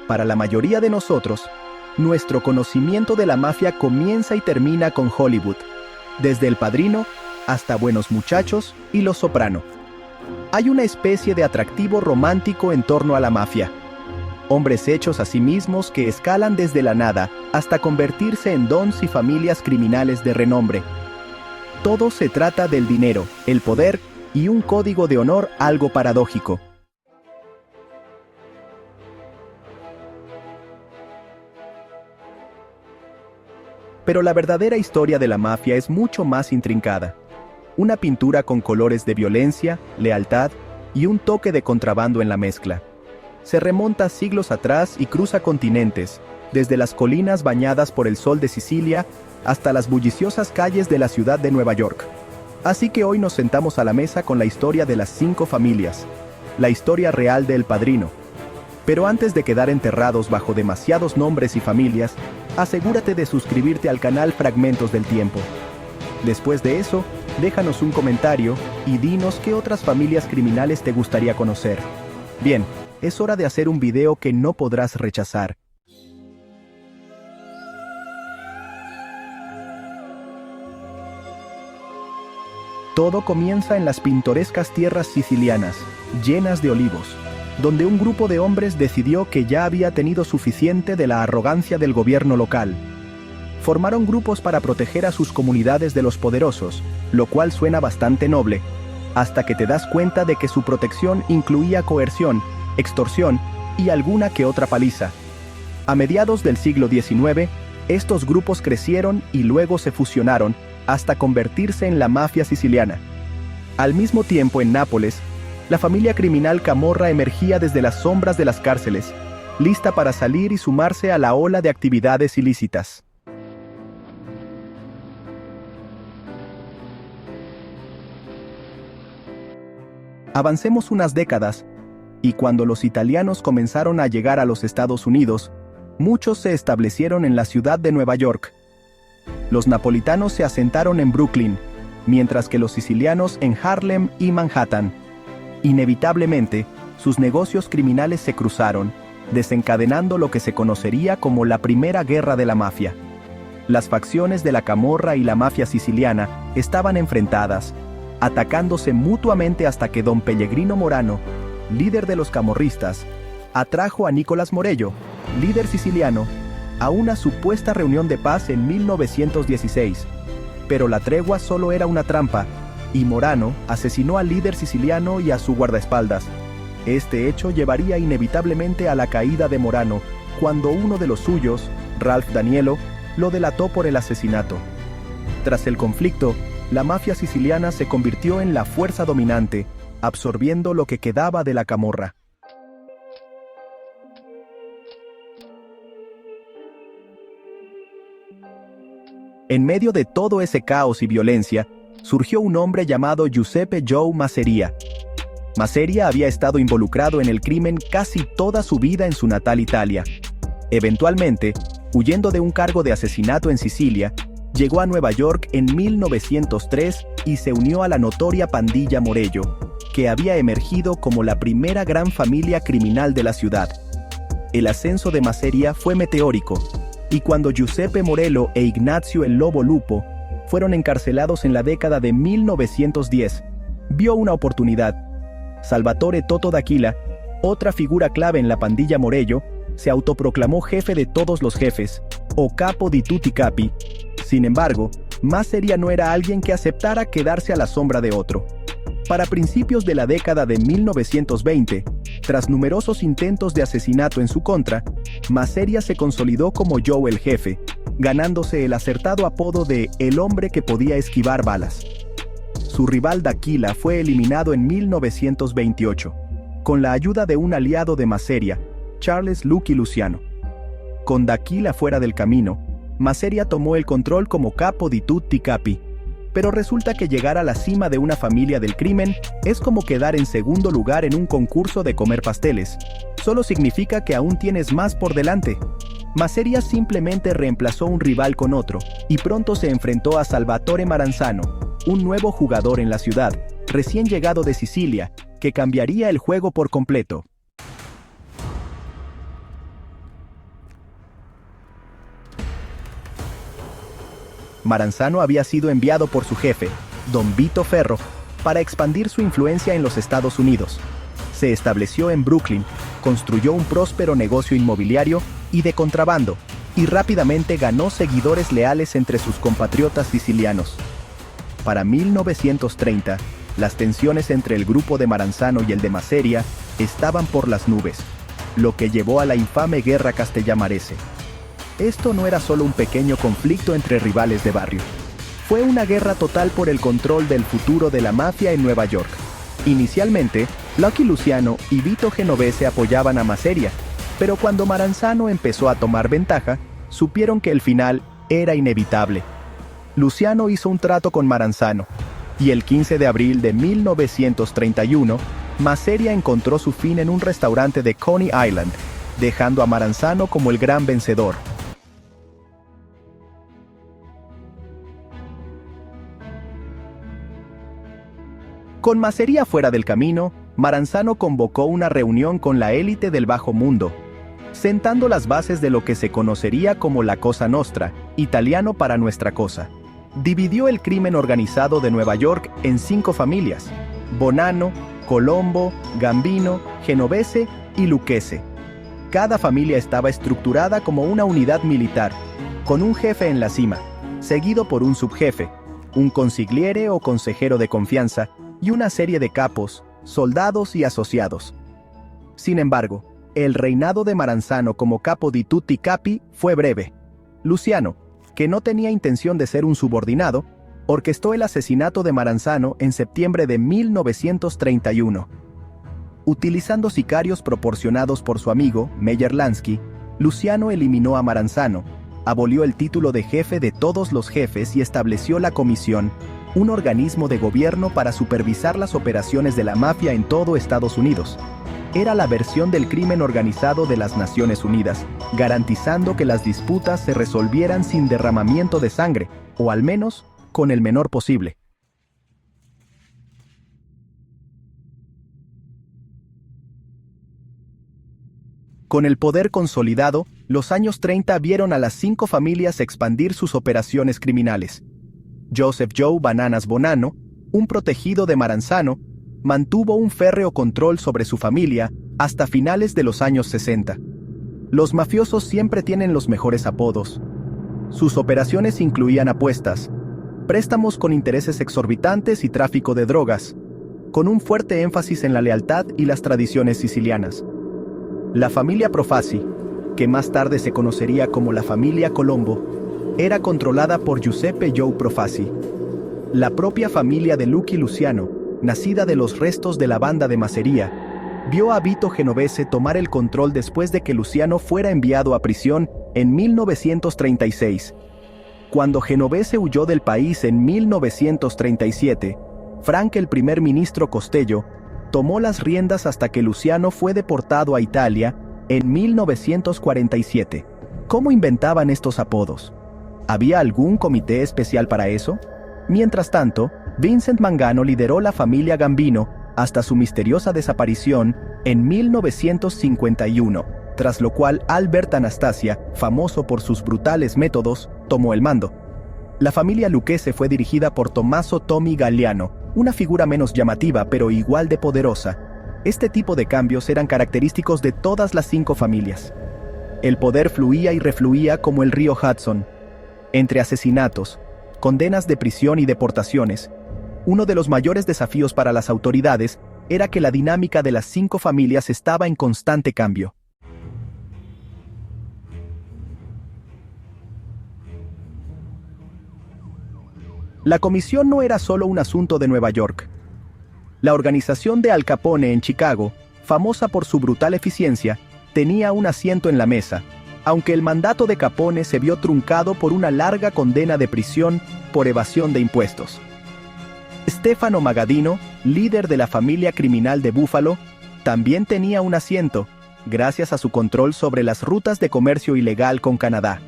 Para la mayoría de nosotros, nuestro conocimiento de la mafia comienza y termina con Hollywood, desde El Padrino hasta Buenos Muchachos y Los Soprano. Hay una especie de atractivo romántico en torno a la mafia. Hombres hechos a sí mismos que escalan desde la nada hasta convertirse en dons y familias criminales de renombre. Todo se trata del dinero, el poder y un código de honor algo paradójico. Pero la verdadera historia de la mafia es mucho más intrincada. Una pintura con colores de violencia, lealtad y un toque de contrabando en la mezcla. Se remonta siglos atrás y cruza continentes, desde las colinas bañadas por el sol de Sicilia hasta las bulliciosas calles de la ciudad de Nueva York. Así que hoy nos sentamos a la mesa con la historia de las 5 familias, la historia real de El Padrino. Pero antes de quedar enterrados bajo demasiados nombres y familias, asegúrate de suscribirte al canal Fragmentos del Tiempo. Después de eso, déjanos un comentario y dinos qué otras familias criminales te gustaría conocer. Bien, es hora de hacer un video que no podrás rechazar. Todo comienza en las pintorescas tierras sicilianas, llenas de olivos, donde un grupo de hombres decidió que ya había tenido suficiente de la arrogancia del gobierno local. Formaron grupos para proteger a sus comunidades de los poderosos, lo cual suena bastante noble, hasta que te das cuenta de que su protección incluía coerción, extorsión y alguna que otra paliza. A mediados del siglo XIX, estos grupos crecieron y luego se fusionaron hasta convertirse en la mafia siciliana. Al mismo tiempo, en Nápoles, la familia criminal Camorra emergía desde las sombras de las cárceles, lista para salir y sumarse a la ola de actividades ilícitas. Avancemos unas décadas, y cuando los italianos comenzaron a llegar a los Estados Unidos, muchos se establecieron en la ciudad de Nueva York. Los napolitanos se asentaron en Brooklyn, mientras que los sicilianos en Harlem y Manhattan. Inevitablemente, sus negocios criminales se cruzaron, desencadenando lo que se conocería como la Primera Guerra de la Mafia. Las facciones de la Camorra y la mafia siciliana estaban enfrentadas, atacándose mutuamente hasta que don Pellegrino Morano, líder de los camorristas, atrajo a Nicolás Morello, líder siciliano, a una supuesta reunión de paz en 1916. Pero la tregua solo era una trampa, y Morano asesinó al líder siciliano y a su guardaespaldas. Este hecho llevaría inevitablemente a la caída de Morano, cuando uno de los suyos, Ralph Danielo, lo delató por el asesinato. Tras el conflicto, la mafia siciliana se convirtió en la fuerza dominante, absorbiendo lo que quedaba de la Camorra. En medio de todo ese caos y violencia, surgió un hombre llamado Giuseppe Joe Masseria. Masseria había estado involucrado en el crimen casi toda su vida en su natal Italia. Eventualmente, huyendo de un cargo de asesinato en Sicilia, llegó a Nueva York en 1903 y se unió a la notoria pandilla Morello, que había emergido como la primera gran familia criminal de la ciudad. El ascenso de Masseria fue meteórico, y cuando Giuseppe Morello e Ignazio el Lobo Lupo fueron encarcelados en la década de 1910, vio una oportunidad. Salvatore Toto D'Aquila, otra figura clave en la pandilla Morello, se autoproclamó jefe de todos los jefes, o capo di tutti capi. Sin embargo, Masseria no era alguien que aceptara quedarse a la sombra de otro. Para principios de la década de 1920, tras numerosos intentos de asesinato en su contra, Masseria se consolidó como Joe el Jefe, ganándose el acertado apodo de "el hombre que podía esquivar balas". Su rival D'Aquila fue eliminado en 1928, con la ayuda de un aliado de Masseria, Charles Lucky Luciano. Con D'Aquila fuera del camino, Masseria tomó el control como capo di tutti capi. Pero resulta que llegar a la cima de una familia del crimen es como quedar en segundo lugar en un concurso de comer pasteles. Solo significa que aún tienes más por delante. Masseria simplemente reemplazó un rival con otro, y pronto se enfrentó a Salvatore Maranzano, un nuevo jugador en la ciudad, recién llegado de Sicilia, que cambiaría el juego por completo. Maranzano había sido enviado por su jefe, don Vito Ferro, para expandir su influencia en los Estados Unidos. Se estableció en Brooklyn, construyó un próspero negocio inmobiliario y de contrabando, y rápidamente ganó seguidores leales entre sus compatriotas sicilianos. Para 1930, las tensiones entre el grupo de Maranzano y el de Maseria estaban por las nubes, lo que llevó a la infame Guerra Castellamarese. Esto no era solo un pequeño conflicto entre rivales de barrio. Fue una guerra total por el control del futuro de la mafia en Nueva York. Inicialmente, Lucky Luciano y Vito Genovese apoyaban a Maseria, pero cuando Maranzano empezó a tomar ventaja, supieron que el final era inevitable. Luciano hizo un trato con Maranzano, y el 15 de abril de 1931, Maseria encontró su fin en un restaurante de Coney Island, dejando a Maranzano como el gran vencedor. Con Maseria fuera del camino, Maranzano convocó una reunión con la élite del bajo mundo, sentando las bases de lo que se conocería como la Cosa Nostra, italiano para nuestra cosa. Dividió el crimen organizado de Nueva York en 5 familias: Bonanno, Colombo, Gambino, Genovese y Lucchese. Cada familia estaba estructurada como una unidad militar, con un jefe en la cima, seguido por un subjefe, un consigliere o consejero de confianza, y una serie de capos, soldados y asociados. Sin embargo, el reinado de Maranzano como capo di tutti capi fue breve. Luciano, que no tenía intención de ser un subordinado, orquestó el asesinato de Maranzano en septiembre de 1931. Utilizando sicarios proporcionados por su amigo, Meyer Lansky, Luciano eliminó a Maranzano, abolió el título de jefe de todos los jefes y estableció la Comisión, un organismo de gobierno para supervisar las operaciones de la mafia en todo Estados Unidos. Era la versión del crimen organizado de las Naciones Unidas, garantizando que las disputas se resolvieran sin derramamiento de sangre, o al menos, con el menor posible. Con el poder consolidado, los años 30 vieron a las 5 familias expandir sus operaciones criminales. Joseph Joe Bananas Bonanno, un protegido de Maranzano, mantuvo un férreo control sobre su familia hasta finales de los años 60. Los mafiosos siempre tienen los mejores apodos. Sus operaciones incluían apuestas, préstamos con intereses exorbitantes y tráfico de drogas, con un fuerte énfasis en la lealtad y las tradiciones sicilianas. La familia Profasi, que más tarde se conocería como la familia Colombo, era controlada por Giuseppe Joe Profasi. La propia familia de Lucky Luciano, nacida de los restos de la banda de Maseria, vio a Vito Genovese tomar el control después de que Luciano fuera enviado a prisión en 1936. Cuando Genovese huyó del país en 1937, Frank, el primer ministro Costello, tomó las riendas hasta que Luciano fue deportado a Italia en 1947. ¿Cómo inventaban estos apodos? ¿Había algún comité especial para eso? Mientras tanto, Vincent Mangano lideró la familia Gambino hasta su misteriosa desaparición en 1951, tras lo cual Albert Anastasia, famoso por sus brutales métodos, tomó el mando. La familia Lucchese fue dirigida por Tommaso Tommy Galliano, una figura menos llamativa pero igual de poderosa. Este tipo de cambios eran característicos de todas las 5 familias. El poder fluía y refluía como el río Hudson. Entre asesinatos, condenas de prisión y deportaciones, uno de los mayores desafíos para las autoridades era que la dinámica de las 5 familias estaba en constante cambio. La comisión no era solo un asunto de Nueva York. La organización de Al Capone en Chicago, famosa por su brutal eficiencia, tenía un asiento en la mesa, aunque el mandato de Capone se vio truncado por una larga condena de prisión por evasión de impuestos. Stefano Magadino, líder de la familia criminal de Buffalo, también tenía un asiento, gracias a su control sobre las rutas de comercio ilegal con Canadá.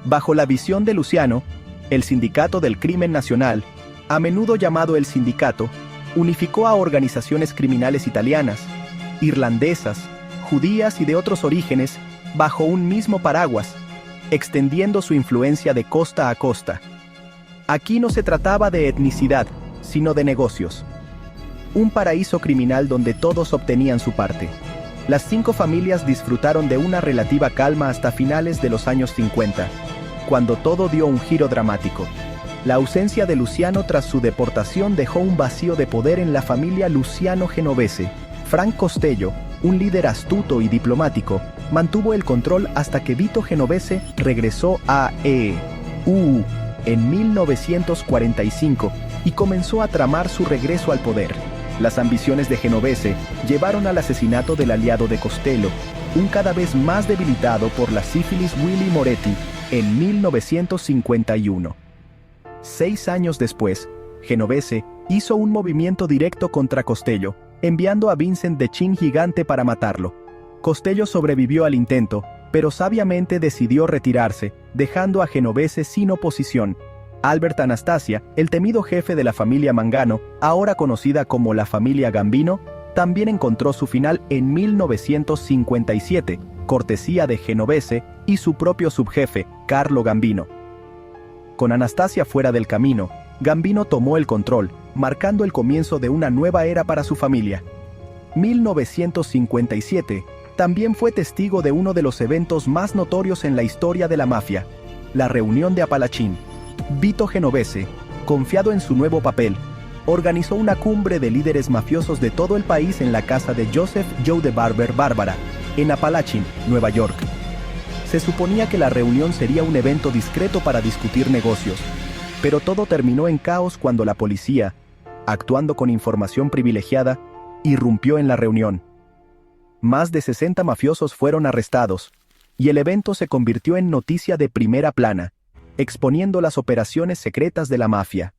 Bajo la visión de Luciano, el Sindicato del Crimen Nacional, a menudo llamado el Sindicato, unificó a organizaciones criminales italianas, irlandesas, judías y de otros orígenes bajo un mismo paraguas, extendiendo su influencia de costa a costa. Aquí no se trataba de etnicidad, sino de negocios. Un paraíso criminal donde todos obtenían su parte. Las 5 familias disfrutaron de una relativa calma hasta finales de los años 50, cuando todo dio un giro dramático. La ausencia de Luciano tras su deportación dejó un vacío de poder en la familia Luciano Genovese. Frank Costello, un líder astuto y diplomático, mantuvo el control hasta que Vito Genovese regresó a EU en 1945 y comenzó a tramar su regreso al poder. Las ambiciones de Genovese llevaron al asesinato del aliado de Costello, un cada vez más debilitado por la sífilis Willy Moretti, en 1951. 6 años después, Genovese hizo un movimiento directo contra Costello, enviando a Vincent de Chin Gigante para matarlo. Costello sobrevivió al intento, pero sabiamente decidió retirarse, dejando a Genovese sin oposición. Albert Anastasia, el temido jefe de la familia Mangano, ahora conocida como la familia Gambino, también encontró su final en 1957, cortesía de Genovese y su propio subjefe, Carlo Gambino. Con Anastasia fuera del camino, Gambino tomó el control, marcando el comienzo de una nueva era para su familia. 1957 también fue testigo de uno de los eventos más notorios en la historia de la mafia, la reunión de Apalachín. Vito Genovese, confiado en su nuevo papel, organizó una cumbre de líderes mafiosos de todo el país en la casa de Joseph Joe de Barber Bárbara, en Apalachín, Nueva York. Se suponía que la reunión sería un evento discreto para discutir negocios, pero todo terminó en caos cuando la policía, actuando con información privilegiada, irrumpió en la reunión. Más de 60 mafiosos fueron arrestados, y el evento se convirtió en noticia de primera plana, exponiendo las operaciones secretas de la mafia.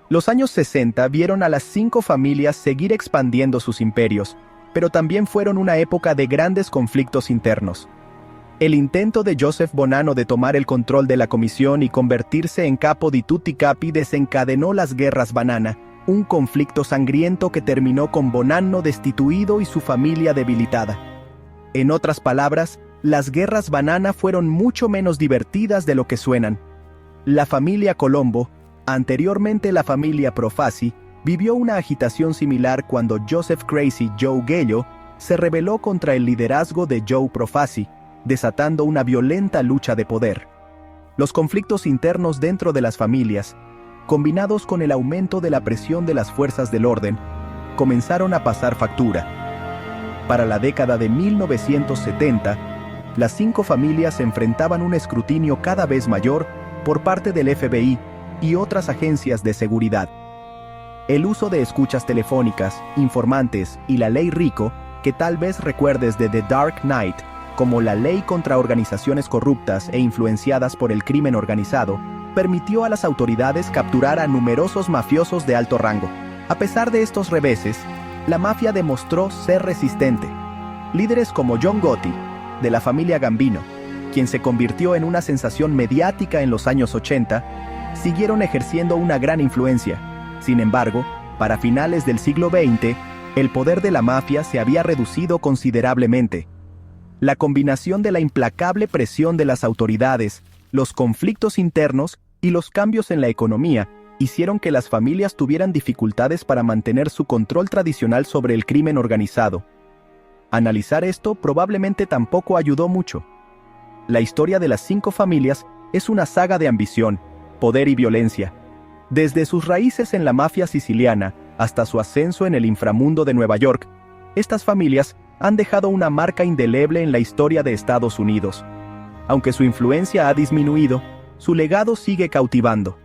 Los años 60 vieron a las 5 familias seguir expandiendo sus imperios, pero también fueron una época de grandes conflictos internos. El intento de Joseph Bonanno de tomar el control de la comisión y convertirse en capo di tutti capi desencadenó las guerras Banana, un conflicto sangriento que terminó con Bonanno destituido y su familia debilitada. En otras palabras, las guerras Banana fueron mucho menos divertidas de lo que suenan. La familia Colombo, anteriormente la familia Profasi, vivió una agitación similar cuando Joseph Crazy Joe Gello se rebeló contra el liderazgo de Joe Profasi, desatando una violenta lucha de poder. Los conflictos internos dentro de las familias, combinados con el aumento de la presión de las fuerzas del orden, comenzaron a pasar factura. Para la década de 1970, las 5 familias enfrentaban un escrutinio cada vez mayor por parte del FBI y otras agencias de seguridad. El uso de escuchas telefónicas, informantes y la ley RICO, que tal vez recuerdes de The Dark Knight, como la ley contra organizaciones corruptas e influenciadas por el crimen organizado, permitió a las autoridades capturar a numerosos mafiosos de alto rango. A pesar de estos reveses, la mafia demostró ser resistente. Líderes como John Gotti, de la familia Gambino, quien se convirtió en una sensación mediática en los años 80, siguieron ejerciendo una gran influencia. Sin embargo, para finales del siglo XX, el poder de la mafia se había reducido considerablemente. La combinación de la implacable presión de las autoridades, los conflictos internos y los cambios en la economía hicieron que las familias tuvieran dificultades para mantener su control tradicional sobre el crimen organizado. Analizar esto probablemente tampoco ayudó mucho. La historia de las 5 familias es una saga de ambición, poder y violencia. Desde sus raíces en la mafia siciliana hasta su ascenso en el inframundo de Nueva York, estas familias han dejado una marca indeleble en la historia de Estados Unidos. Aunque su influencia ha disminuido, su legado sigue cautivando.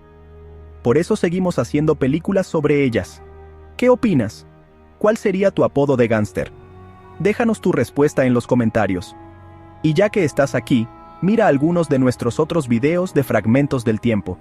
Por eso seguimos haciendo películas sobre ellas. ¿Qué opinas? ¿Cuál sería tu apodo de gángster? Déjanos tu respuesta en los comentarios. Y ya que estás aquí, mira algunos de nuestros otros videos de Fragmentos del Tiempo.